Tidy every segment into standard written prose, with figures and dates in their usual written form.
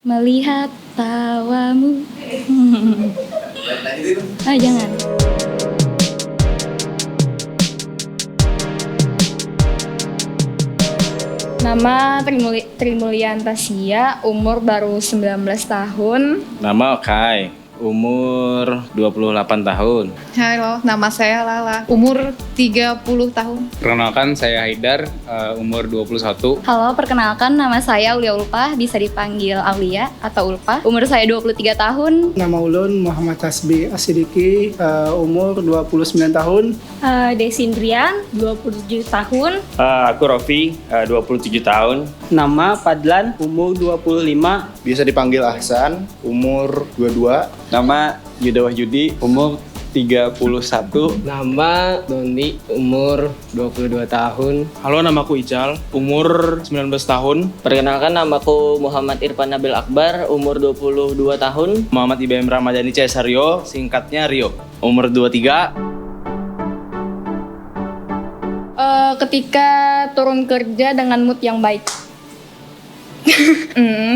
Melihat tawamu. Jangan. Nama Trimulian Tasya, umur baru 19 tahun. Nama Kai, umur 28 tahun. Halo, nama saya Lala, umur 30 tahun. Perkenalkan, saya Haidar, umur 21. Halo, perkenalkan nama saya Aulia Ulpah, bisa dipanggil Aulia atau Ulpah. Umur saya 23 tahun. Nama ulun Muhammad Tasbi Asidiki, umur 29 tahun. Desi Indrian, 27 tahun. Aku Rofi, 27 tahun. Nama Padlan, umur 25. Bisa dipanggil Ahsan, umur 22. Nama Yuda Wahyudi, umur 31. Nama Doni, umur 22 tahun. Halo, namaku Ical, umur 19 tahun. Perkenalkan, namaku Muhammad Irfan Nabil Akbar, umur 22 tahun. Muhammad Ibrahim Ramadhani Cesario, singkatnya Rio, umur 23. Ketika turun kerja dengan mood yang baik.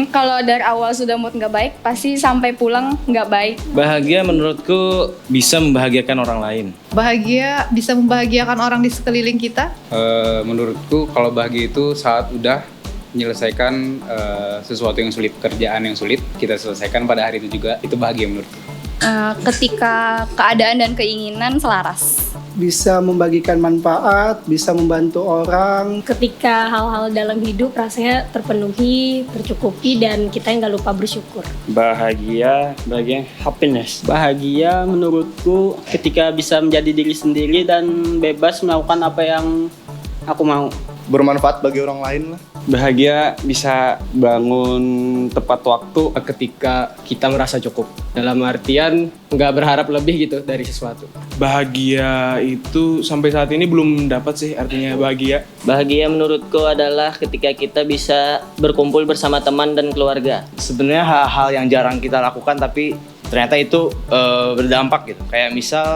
Kalau dari awal sudah mood nggak baik, pasti sampai pulang nggak baik. Bahagia menurutku bisa membahagiakan orang lain. Bahagia bisa membahagiakan orang di sekeliling kita. Menurutku kalau bahagia itu saat udah menyelesaikan sesuatu yang sulit, kerjaan yang sulit, kita selesaikan pada hari itu juga, itu bahagia menurutku. Ketika keadaan dan keinginan selaras. Bisa membagikan manfaat, bisa membantu orang. Ketika hal-hal dalam hidup rasanya terpenuhi, tercukupi, dan kita nggak lupa bersyukur. Bahagia, happiness. Bahagia menurutku ketika bisa menjadi diri sendiri dan bebas melakukan apa yang aku mau. Bermanfaat bagi orang lain lah. Bahagia bisa bangun tepat waktu Ketika kita merasa cukup. Dalam artian nggak berharap lebih gitu dari sesuatu. Bahagia itu sampai saat ini belum dapat sih artinya bahagia. Bahagia menurutku adalah ketika kita bisa berkumpul bersama teman dan keluarga. Sebenarnya hal-hal yang jarang kita lakukan tapi ternyata itu berdampak gitu. Kayak misal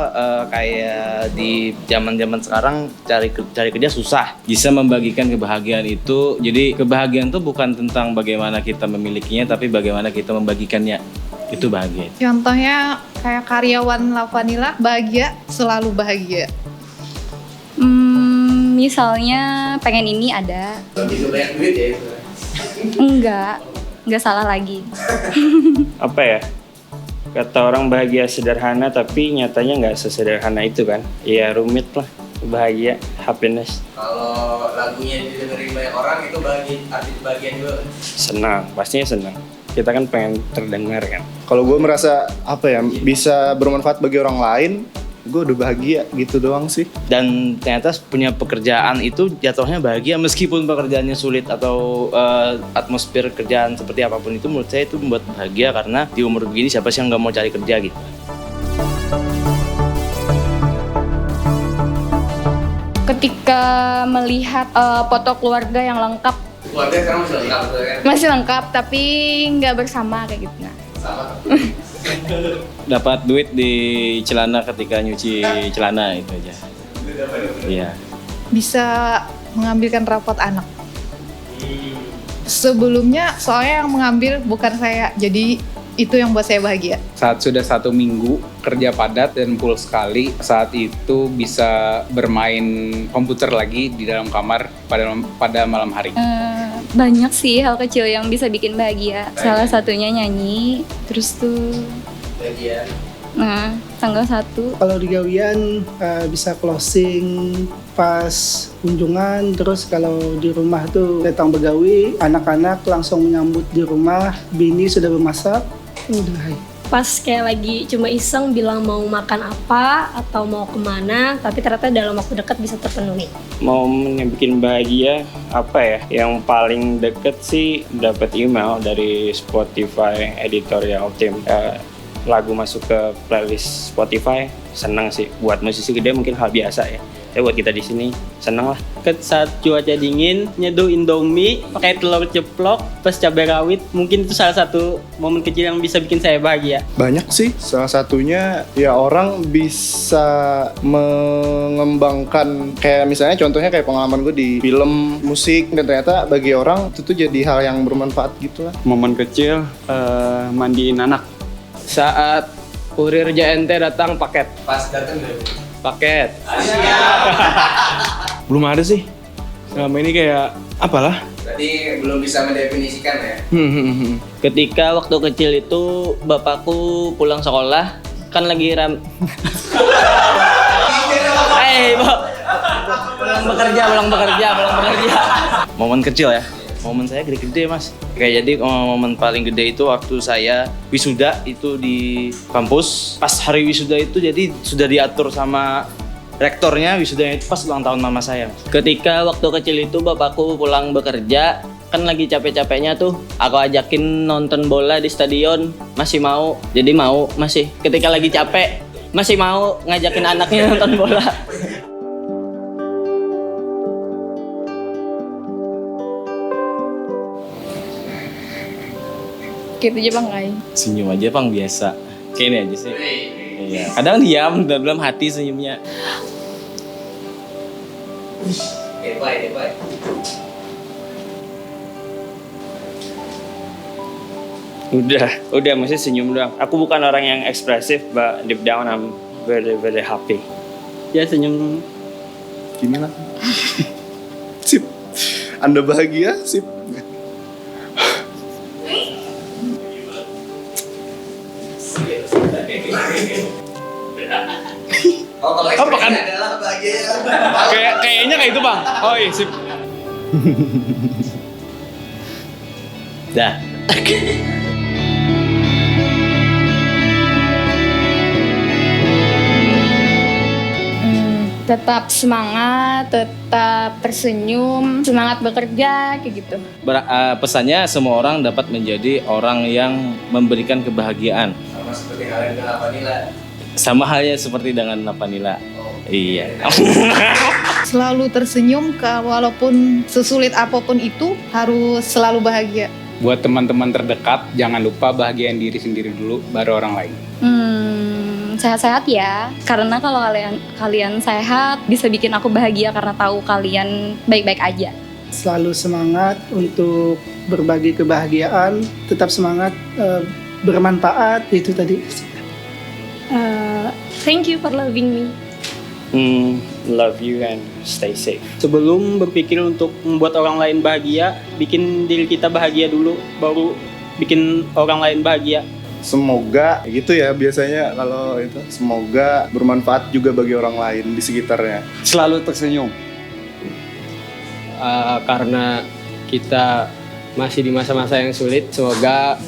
kayak di zaman-zaman sekarang cari kerja susah. Bisa membagikan kebahagiaan itu. Jadi kebahagiaan itu bukan tentang bagaimana kita memilikinya, tapi bagaimana kita membagikannya. Itu bahagia. Contohnya kayak karyawan La Vanilla, bahagia, selalu bahagia. Misalnya pengen ini ada. Bisa banyak duit ya itu. Enggak salah lagi. Apa ya? Kata orang bahagia sederhana, tapi nyatanya nggak sesederhana itu kan. Ya rumit lah, bahagia, happiness. Kalau lagunya didengerin banyak orang itu arti bahagia juga. Senang, pastinya senang. Kita kan pengen terdengar kan. Kalau gue merasa bisa bermanfaat bagi orang lain, gue udah bahagia gitu doang sih. Dan ternyata punya pekerjaan itu jatuhnya bahagia meskipun pekerjaannya sulit atau atmosfer kerjaan seperti apapun itu, menurut saya itu membuat bahagia karena di umur begini siapa sih yang nggak mau cari kerja gitu. Ketika melihat foto keluarga yang lengkap. Keluarga sekarang masih lengkap kan? Masih lengkap tapi nggak bersama kayak gitu. Sama. Dapat duit di celana ketika nyuci celana itu aja. Iya. Bisa mengambilkan rapot anak. Sebelumnya soalnya yang mengambil bukan saya, jadi itu yang buat saya bahagia. Saat sudah 1 minggu kerja padat dan full sekali, saat itu bisa bermain komputer lagi di dalam kamar pada malam hari. Banyak sih hal kecil yang bisa bikin bahagia. Salah satunya nyanyi, terus tuh Bahagia. tanggal 1. Kalau di gawian bisa closing pas kunjungan. Terus kalau di rumah tuh datang begawi, anak-anak langsung menyambut di rumah, bini sudah bermasak. Udah. Pas kayak lagi cuma iseng bilang mau makan apa atau mau kemana, tapi ternyata dalam waktu dekat bisa terpenuhi. Momen yang bikin bahagia apa ya? Yang paling deket sih dapat email dari Spotify editorial team. Lagu masuk ke playlist Spotify, senang sih. Buat musisi gede mungkin hal biasa ya. ya buat kita di sini seneng lah. Saat cuaca dingin, nyeduh Indomie, pakai telur ceplok, plus cabai rawit, mungkin itu salah satu momen kecil yang bisa bikin saya bahagia. Banyak sih, salah satunya ya orang bisa mengembangkan, kayak misalnya contohnya kayak pengalaman gue di film, musik, dan ternyata bagi orang itu tuh jadi hal yang bermanfaat gitu lah. Momen kecil, mandiin anak. Saat kurir JNT datang paket. Pas datang Paket. Belum ada sih. Selama ini kayak apalah. Berarti belum bisa mendefinisikan ya. Ketika waktu kecil itu bapakku pulang sekolah kan lagi pulang bekerja. Momen kecil ya. Momen saya gede-gede mas. Kayak jadi momen paling gede itu waktu saya wisuda itu di kampus. Pas hari wisuda itu jadi sudah diatur sama rektornya, wisudanya itu pas ulang tahun mama saya mas. Ketika waktu kecil itu bapakku pulang bekerja kan lagi capek-capeknya tuh, aku ajakin nonton bola di stadion, masih mau. Jadi mau masih. Ketika lagi capek masih mau ngajakin anaknya nonton bola. Gitu aja Bang Kai. Senyum aja bang biasa. Kayak ini aja sih. Iya. Kadang diam dalam hati senyumnya. Udah mesti senyum doang. Aku bukan orang yang ekspresif, but deep down I'm very very happy. Ya senyum. Gini lah. Sip. Anda bahagia? Sip. Apa kan? Kayaknya kayak itu bang. Oh iya sip. Dah. Tetap semangat, tetap tersenyum, semangat bekerja, kayak gitu. Pesannya semua orang dapat menjadi orang yang memberikan kebahagiaan. Sama halnya seperti dengan Napanila. Iya. Selalu tersenyum, walaupun sesulit apapun itu harus selalu bahagia. Buat teman-teman terdekat, jangan lupa bahagiain diri sendiri dulu, baru orang lain. Sehat-sehat ya, karena kalau kalian sehat bisa bikin aku bahagia karena tahu kalian baik-baik aja. Selalu semangat untuk berbagi kebahagiaan, tetap semangat, bermanfaat, itu tadi. Thank you for loving me. Love you and stay safe. Sebelum berpikir untuk membuat orang lain bahagia, bikin diri kita bahagia dulu, baru bikin orang lain bahagia. Semoga gitu ya biasanya kalau itu. Semoga bermanfaat juga bagi orang lain di sekitarnya. Selalu tersenyum. Karena kita masih di masa-masa yang sulit, semoga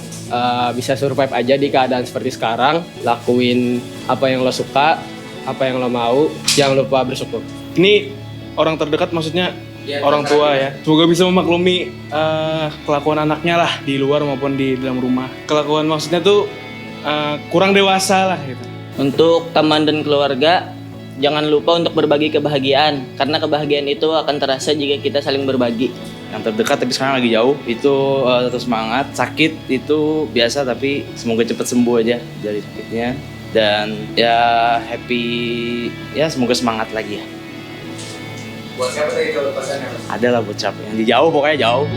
bisa survive aja di keadaan seperti sekarang. Lakuin apa yang lo suka, apa yang lo mau, jangan lupa bersyukur. Ini orang terdekat maksudnya orang tua ya. Semoga bisa memaklumi kelakuan anaknya lah di luar maupun di dalam rumah. Kelakuan maksudnya tuh kurang dewasa lah gitu. Untuk teman dan keluarga, jangan lupa untuk berbagi kebahagiaan, karena kebahagiaan itu akan terasa jika kita saling berbagi. Yang terdekat tapi sekarang lagi jauh, itu tetap semangat. Sakit itu biasa tapi semoga cepat sembuh aja dari sakitnya. Dan ya happy, ya semoga semangat lagi ya. Buat siapa tadi kalau pesannya? Ada lah buat siapa, yang di jauh pokoknya jauh.